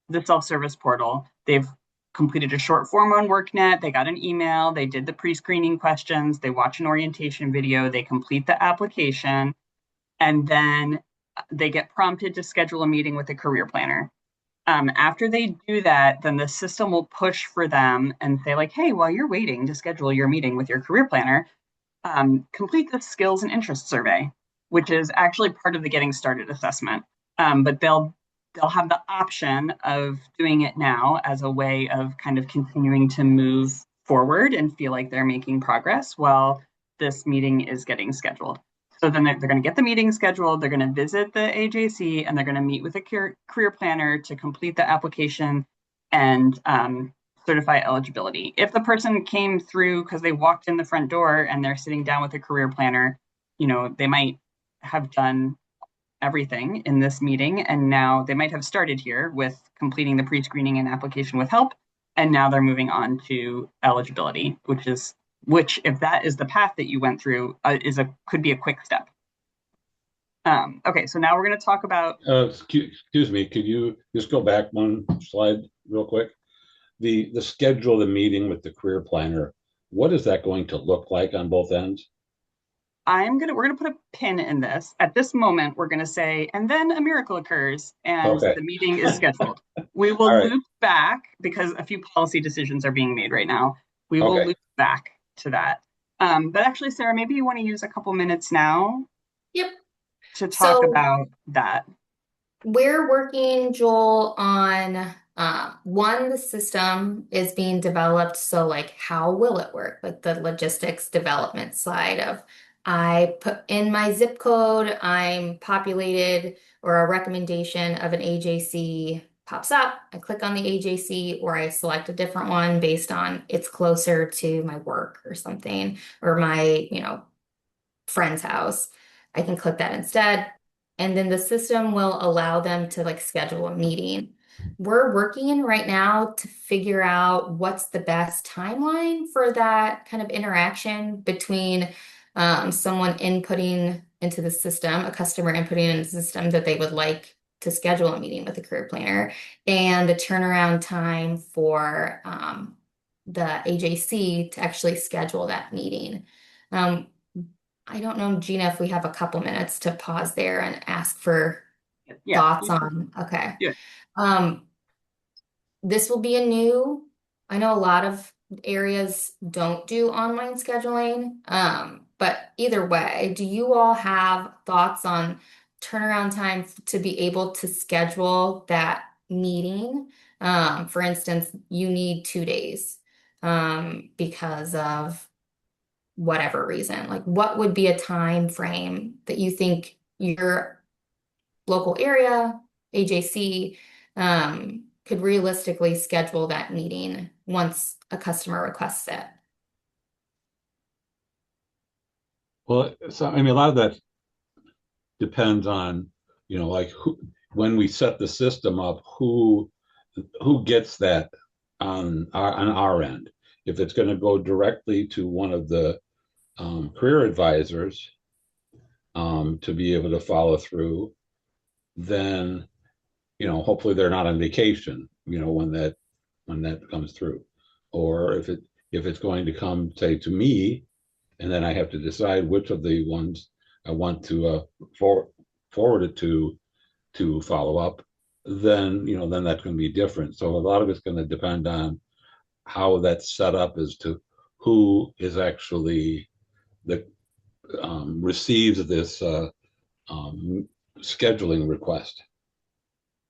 the self-service portal, they've completed a short form on workNet, they got an email, they did the pre-screening questions, they watch an orientation video, they complete the application, and then they get prompted to schedule a meeting with a career planner. After they do that, then the system will push for them and say like, hey, while you're waiting to schedule your meeting with your career planner, complete the skills and interest survey, which is actually part of the getting started assessment. But they'll have the option of doing it now as a way of kind of continuing to move forward and feel like they're making progress while this meeting is getting scheduled. So then they're going to get the meeting scheduled, they're going to visit the AJC, and they're going to meet with a career planner to complete the application and certify eligibility. If the person came through because they walked in the front door and they're sitting down with a career planner, they might have done everything in this meeting, and now they might have started here with completing the pre-screening and application with help, and now they're moving on to eligibility, which if that is the path that you went through, could be a quick step. Okay, so now we're going to talk about. Excuse me, could you just go back one slide real quick? The schedule the meeting with the career planner. What is that going to look like on both ends? We're gonna put a pin in this. At this moment, we're gonna say, and then a miracle occurs and Okay. the meeting is scheduled. We will loop back because a few policy decisions are being made right now. We will loop back to that. But actually, Sarah, maybe you want to use a couple minutes now. Yep. To talk about that. We're working, Joel, on one, the system is being developed. So like, how will it work? Like the logistics development side of I put in my zip code, I'm populated, or a recommendation of an AJC pops up. I click on the AJC or I select a different one based on it's closer to my work or something, or my, friend's house. I can click that instead. And then the system will allow them to like schedule a meeting. We're working right now to figure out what's the best timeline for that kind of interaction between someone inputting into the system, a customer inputting into the system that they would like to schedule a meeting with a career planner, and the turnaround time for the AJC to actually schedule that meeting. I don't know, Gina, if we have a couple minutes to pause there and ask for thoughts on. Okay. Yeah. This will be I know a lot of areas don't do online scheduling, but either way, do you all have thoughts on turnaround time to be able to schedule that meeting? For instance, you need 2 days because of whatever reason. Like, what would be a time frame that you think your local area, AJC, could realistically schedule that meeting once a customer requests it? Well, so I mean, a lot of that depends on, like when we set the system up, who gets that on our end. If it's going to go directly to one of the career advisors to be able to follow through, then hopefully they're not on vacation when that comes through. Or if it's going to come, say, to me, and then I have to decide which of the ones I want to forward it to follow up, then then that's going to be different. So a lot of it's going to depend on how that's set up as to who is actually the receives this scheduling request.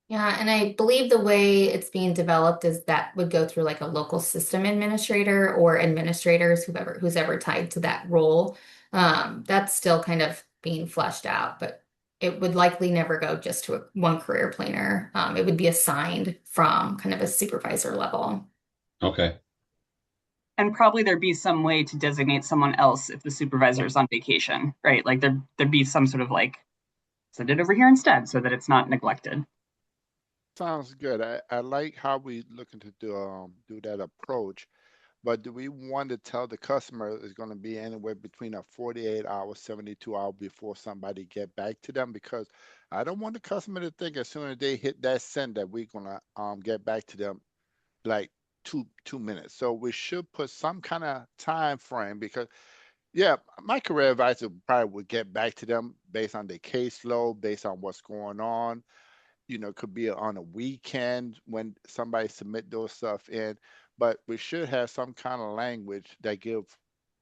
Yeah, and I believe the way it's being developed is that would go through like a local system administrator or administrators, who's ever tied to that role. That's still kind of being fleshed out, but it would likely never go just to one career planner. It would be assigned from kind of a supervisor level. Okay. And probably there'd be some way to designate someone else if the supervisor is on vacation, right? Like there'd be some sort of like send it over here instead so that it's not neglected. Sounds good. I like how we looking to do that approach. But do we want to tell the customer it's going to be anywhere between a 48 hour, 72 hour before somebody get back to them? Because I don't want the customer to think as soon as they hit that send that we're gonna get back to them like two minutes. So we should put some kind of time frame because yeah, my career advisor probably would get back to them based on their caseload, based on what's going on. Could be on a weekend when somebody submit those stuff in, but we should have some kind of language that give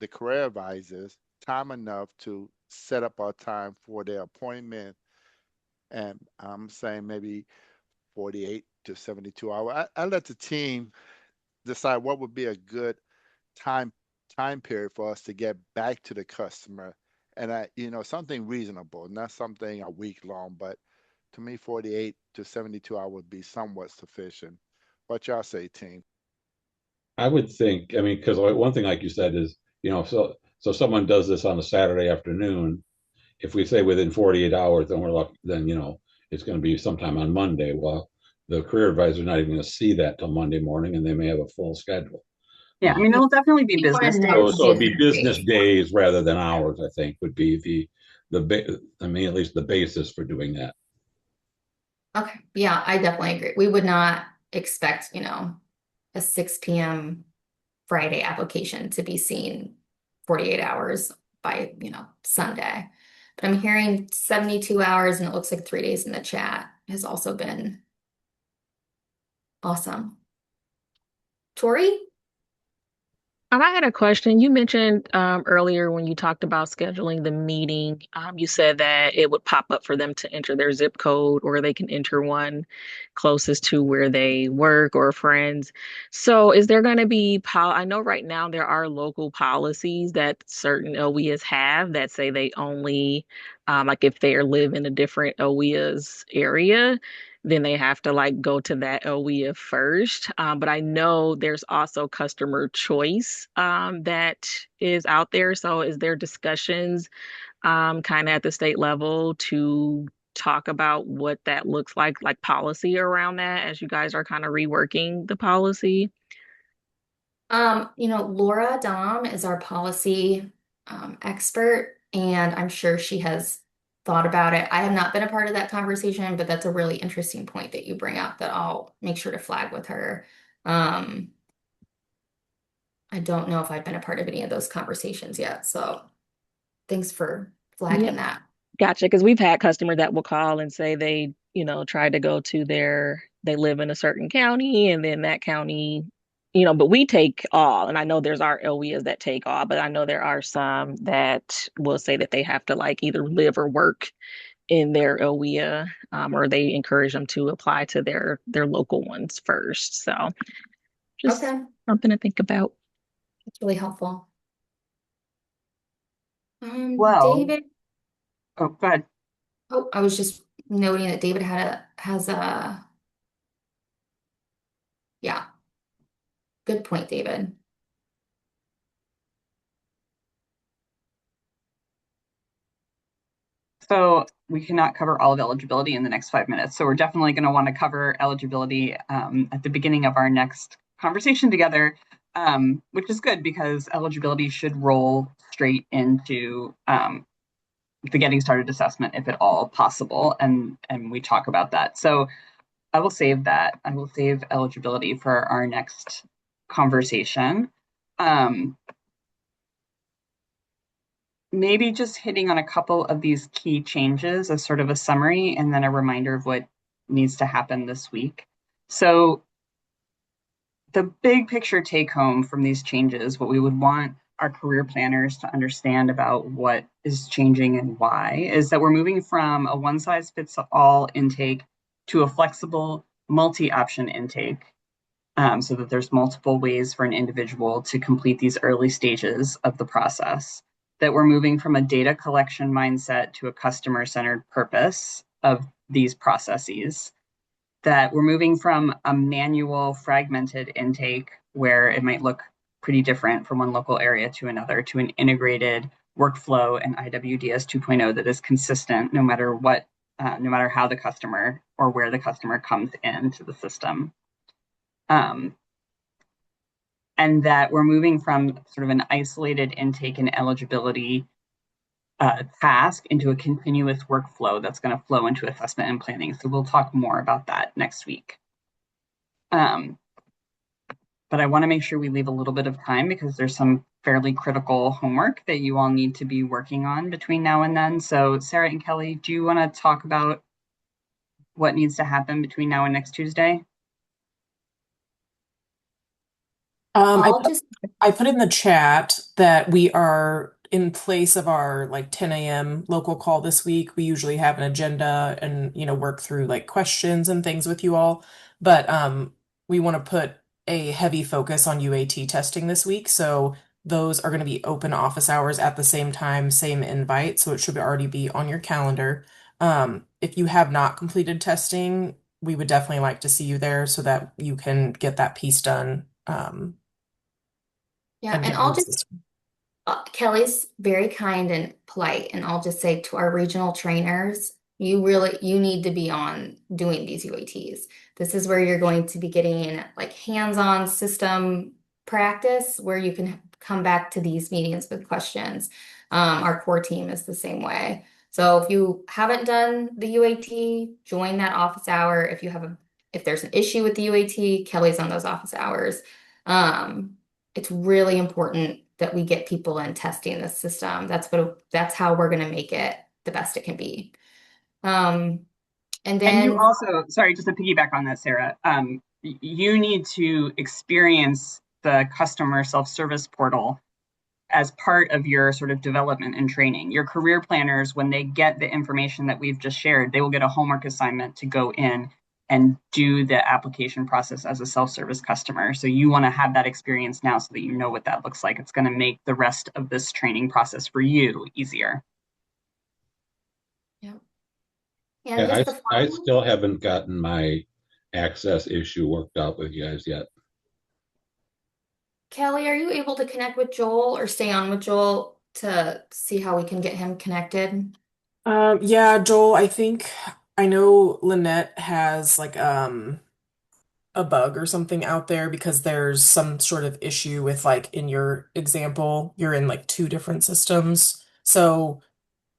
the career advisors time enough to set up our time for their appointment. And I'm saying maybe 48 to 72 hours. I let the team decide what would be a good time time period for us to get back to the customer. And something reasonable, not something a week long, but to me, 48 to 72 hours would be somewhat sufficient. What y'all say, team? I would think, I mean, because one thing, like you said, is, so someone does this on a Saturday afternoon. If we say within 48 hours, then we're lucky, then, it's going to be sometime on Monday. Well, the career advisor is not even going to see that till Monday morning, and they may have a full schedule. Yeah, I mean, it'll definitely be We want business to know days. So it'd be business business days. days rather than hours, I think, would be I mean, at least the basis for doing that. Okay, yeah, I definitely agree. We would not expect, a 6 p.m. Friday application to be seen 48 hours by, Sunday. But I'm hearing 72 hours and it looks like 3 days in the chat has also been awesome. Tori? I had a question. You mentioned earlier when you talked about scheduling the meeting, you said that it would pop up for them to enter their zip code or they can enter one closest to where they work or friends. So is there going to be I know right now there are local policies that certain OEAs have that say they only like if they live in a different OEA's area, then they have to like go to that OEA first. But I know there's also customer choice that is out there. So is there discussions kind of at the state level to talk about what that looks like policy around that as you guys are kind of reworking the policy? Laura Dom is our policy expert, and I'm sure she has thought about it. I have not been a part of that conversation, but that's a really interesting point that you bring up that I'll make sure to flag with her. Um, I don't know if I've been a part of any of those conversations yet, so thanks for Yeah. flagging that. Gotcha. Because we've had customers that will call and say they, tried to go to they live in a certain county and then that county, but we take all. And I know there's our LWIAs that take all, but I know there are some that will say that they have to like either live or work in their LWIA, or they encourage them to apply to their local ones first. So just Okay, something to think about. that's really helpful. Well, David. oh, go ahead. Oh, I was just noting that David has a yeah, good point, David. So we cannot cover all of eligibility in the next 5 minutes. So we're definitely going to want to cover eligibility at the beginning of our next conversation together, which is good because eligibility should roll straight into the getting started assessment if at all possible. And we talk about that. So I will save that. I will save eligibility for our next conversation. Maybe just hitting on a couple of these key changes as sort of a summary and then a reminder of what needs to happen this week. So the big picture take home from these changes, what we would want our career planners to understand about what is changing and why, is that we're moving from a one size fits all intake to a flexible multi-option intake, so that there's multiple ways for an individual to complete these early stages of the process, that we're moving from a data collection mindset to a customer-centered purpose of these processes, that we're moving from a manual fragmented intake where it might look pretty different from one local area to another, to an integrated workflow and IWDS 2.0 that is consistent no matter what, no matter how the customer or where the customer comes into the system. And that we're moving from sort of an isolated intake and eligibility task into a continuous workflow that's going to flow into assessment and planning. So we'll talk more about that next week. But I want to make sure we leave a little bit of time because there's some fairly critical homework that you all need to be working on between now and then. So Sarah and Kelly, do you want to talk about what needs to happen between now and next Tuesday? I put in the chat that we are in place of our like 10 a.m. local call this week. We usually have an agenda and work through like questions and things with you all. But we want to put a heavy focus on UAT testing this week. So those are going to be open office hours at the same time, same invite. So it should already be on your calendar. If you have not completed testing, we would definitely like to see you there so that you can get that piece done. Yeah, and I'll just, Kelly's very kind and polite, and I'll just say to our regional trainers, you need to be on doing these UATs. This is where you're going to be getting in like hands-on system practice where you can come back to these meetings with questions. Our core team is the same way. So if you haven't done the UAT, join that office hour. If there's an issue with the UAT, Kelly's on those office hours. It's really important that we get people in testing the system. That's how we're going to make it the best it can be. And you also, sorry, just to piggyback on that, Sarah, you need to experience the customer self-service portal as part of your sort of development and training. Your career planners, when they get the information that we've just shared, they will get a homework assignment to go in and do the application process as a self-service customer. So you want to have that experience now so that you know what that looks like. It's going to make the rest of this training process for you easier. Yeah. And I still haven't gotten my access issue worked out with you guys yet. Kelly, are you able to connect with Joel or stay on with Joel to see how we can get him connected? Yeah, Joel, I know Lynette has like a bug or something out there because there's some sort of issue with like in your example, you're in like two different systems. So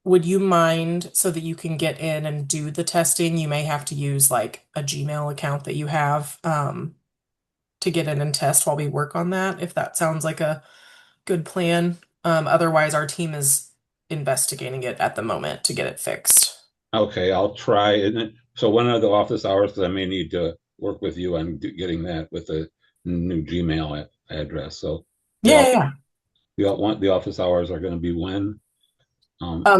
would you mind so that you can get in and do the testing, you may have to use like a Gmail account that you have to get in and test while we work on that, if that sounds like a good plan. Otherwise, our team is investigating it at the moment to get it fixed. Okay, I'll try. So when are the office hours? Because I may need to work with you on getting that with a new Gmail address. So Yeah. The office hours are going to be when?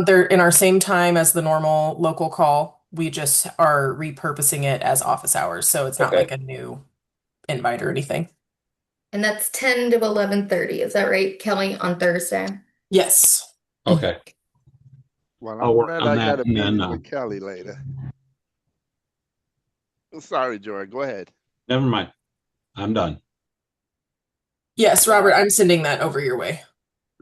They're in our same time as the normal local call. We just are repurposing it as office hours, so it's not like a new invite or anything. And that's 10 to 11:30. Is that right, Kelly, on Thursday? Yes. Okay. Well, I'll work on I that got a and then, meeting with Kelly later. Sorry, Joy. Go ahead. Never mind. I'm done. Yes, Robert, I'm sending that over your way.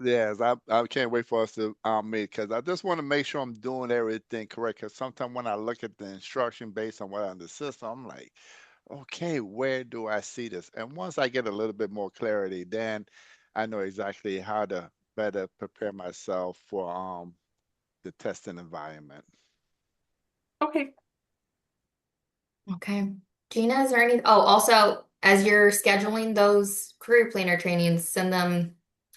Yes, I can't wait for us to meet because I just want to make sure I'm doing everything correct. Because sometimes when I look at the instruction based on what on the system, I'm like, okay, where do I see this? And once I get a little bit more clarity, then I know exactly how to better prepare myself for the testing environment. Okay. Okay. Gina, is there any, also, as you're scheduling those career planner trainings, send them,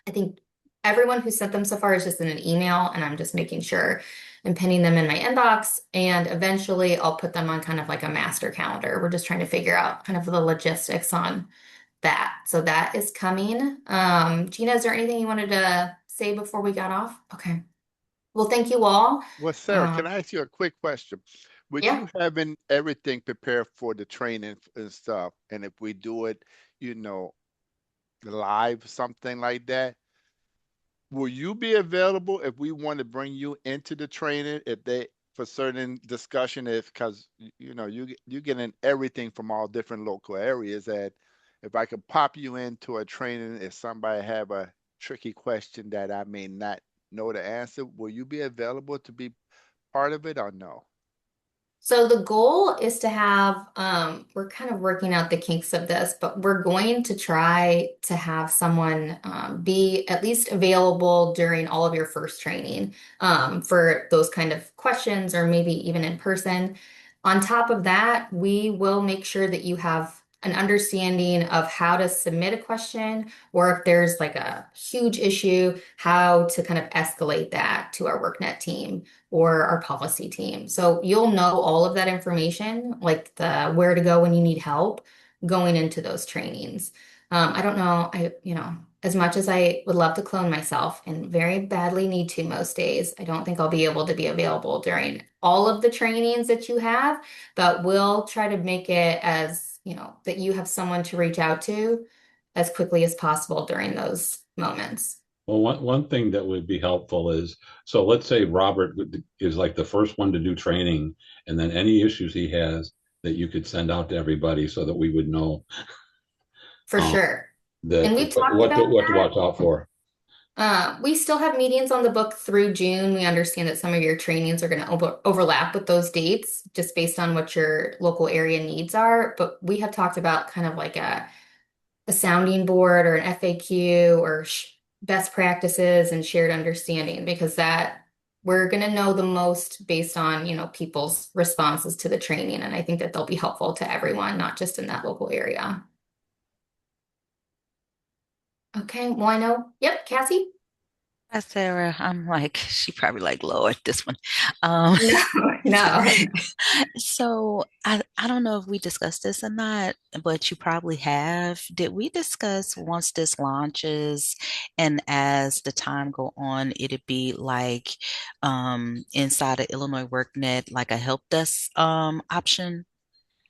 I think everyone who sent them so far is just in an email, and I'm just making sure I'm pinning them in my inbox, and eventually I'll put them on kind of like a master calendar. We're just trying to figure out kind of the logistics on that. So that is coming. Gina, is there anything you wanted to say before we got off? Okay. Well, thank you all. Well, Sarah, can I ask you a quick question? With Yeah. you having everything prepared for the training and stuff, and if we do it, live, something like that, will you be available if we want to bring you into the training if they for certain discussion if because you getting everything from all different local areas that if I could pop you into a training, if somebody have a tricky question that I may not know the answer, will you be available to be part of it or no? So the goal is to have, we're kind of working out the kinks of this, but we're going to try to have someone be at least available during all of your first training for those kind of questions or maybe even in person. On top of that, we will make sure that you have an understanding of how to submit a question or if there's like a huge issue, how to kind of escalate that to our WorkNet team or our policy team. So you'll know all of that information, like the where to go when you need help going into those trainings. I don't know, as much as I would love to clone myself and very badly need to most days, I don't think I'll be able to be available during all of the trainings that you have, but we'll try to make it as, that you have someone to reach out to as quickly as possible during those moments. Well, one thing that would be helpful is, so let's say Robert is like the first one to do training, and then any issues he has that you could send out to everybody so that we would know For sure. that And we've talked what about to that. watch out for. We still have meetings on the book through June. We understand that some of your trainings are going to overlap with those dates just based on what your local area needs are. But we have talked about kind of like a sounding board or an FAQ or best practices and shared understanding because that we're going to know the most based on, people's responses to the training. And I think that they'll be helpful to everyone, not just in that local area. Okay, well, I know. Yep, Cassie? Hi, Sarah. I'm like, she probably like, Lord, this one. Um, No, no. so I don't know if we discussed this or not, but you probably have. Did we discuss once this launches and as the time go on, it'd be like inside of Illinois WorkNet, like a help desk option?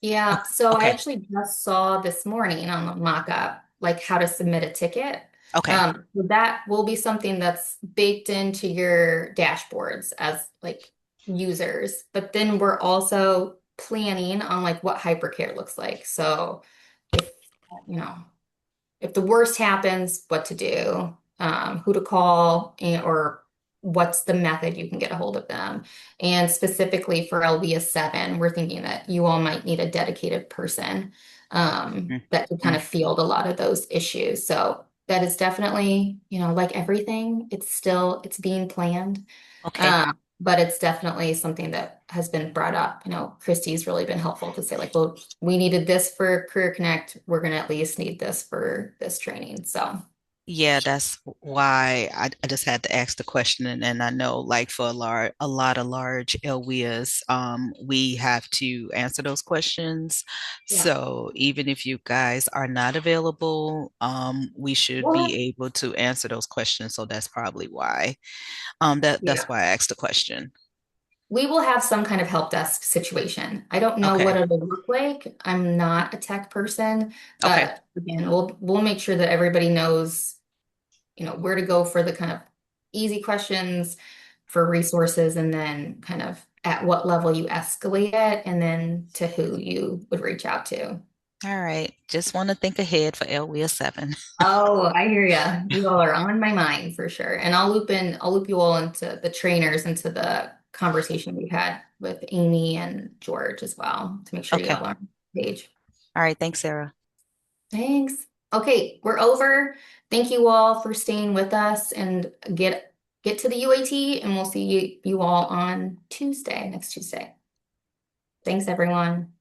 Yeah, so I Okay. actually just saw this morning on the mock-up, like how to submit a ticket. Okay. So that will be something that's baked into your dashboards as like users. But then we're also planning on like what hypercare looks like. So if, you know, if the worst happens, what to do, who to call, or what's the method you can get a hold of them. And specifically for LVS 7, we're thinking that you all might need a dedicated person that can kind Mhm. of field a lot of those issues. So that is definitely, like everything, it's being planned. Okay. But it's definitely something that has been brought up. Christy's really been helpful to say, like, well, we needed this for Career Connect. We're going to at least need this for this training. So, Yeah, that's why I just had to ask the question, and I know like for a lot of large LWIAs, we have to answer those questions. yeah. So even if you guys are not available, we should Well, be able to answer those questions. So that's probably why. That's yeah. why I asked the question. We will have some kind of help desk situation. I don't know what Okay. it'll look like. I'm not a tech person, Okay. but again, we'll make sure that everybody knows, where to go for the kind of easy questions for resources and then kind of at what level you escalate it and then to who you would reach out to. All right. Just want to think ahead for LWIA 7. Oh, I hear you. You all are on my mind for sure. And I'll loop you all into the trainers, into the conversation we've had with Amy and George as well to make sure you Okay. all are on the page. All right. Thanks, Sarah. Thanks. Okay, we're over. Thank you all for staying with us and get to the UAT and we'll see you all on Tuesday, next Tuesday. Thanks, everyone.